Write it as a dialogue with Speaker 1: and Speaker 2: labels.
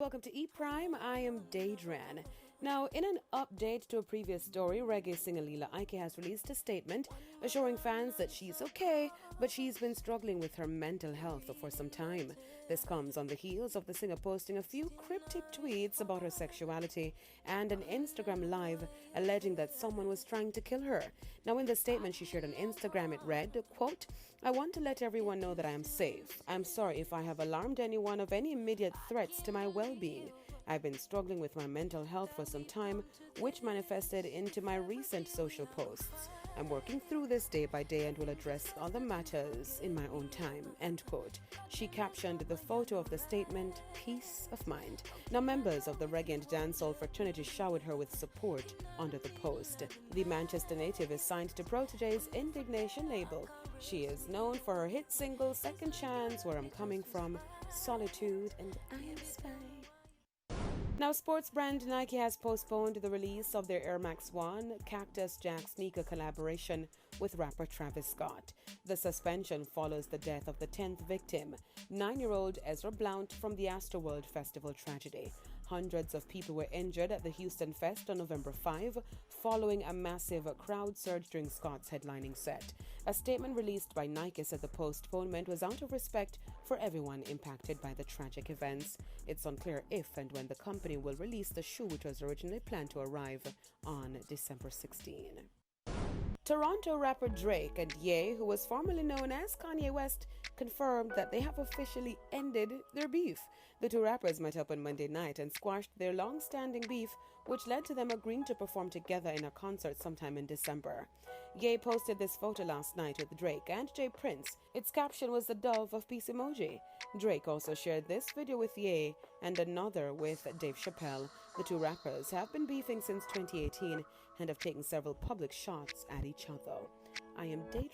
Speaker 1: Welcome to E Prime. I am Daedran. Now, in an update to a previous story, reggae singer Lila Ike has released a statement assuring fans that she's okay, but she's been struggling with her mental health for some time. This comes on the heels of the singer posting a few cryptic tweets about her sexuality and an Instagram live alleging that someone was trying to kill her. Now, in the statement she shared on Instagram, it read, quote, "I want to let everyone know that I am safe. I'm sorry if I have alarmed anyone of any immediate threats to my well-being. I've been struggling with my mental health for some time, which manifested into my recent social posts. I'm working through this day by day and will address other matters in my own time," end quote. She captioned the photo of the statement, "Peace of Mind." Now, members of the Reggae and Dancehall fraternity showered her with support under the post. The Manchester native is signed to Protege's Indignation label. She is known for her hit singles Second Chance, Where I'm Coming From, Solitude, and I Am Spy. Now, sports brand Nike has postponed the release of their Air Max 1 Cactus Jack sneaker collaboration with rapper Travis Scott. The suspension follows the death of the 10th victim, 9-year-old Ezra Blount, from the Astroworld Festival tragedy. Hundreds of people were injured at the Houston Fest on November 5, following a massive crowd surge during Scott's headlining set. A statement released by Nike said the postponement was out of respect for everyone impacted by the tragic events. It's unclear if and when the company will release the shoe, which was originally planned to arrive on December 16. Toronto rapper Drake and Ye, who was formerly known as Kanye West, confirmed that they have officially ended their beef. The two rappers met up on Monday night and squashed their long-standing beef, which led to them agreeing to perform together in a concert sometime in December. Ye posted this photo last night with Drake and Jay Prince. Its caption was the dove of peace emoji. Drake also shared this video with Ye and another with Dave Chappelle. The two rappers have been beefing since 2018 and have taken several public shots at each other. I am Daedra.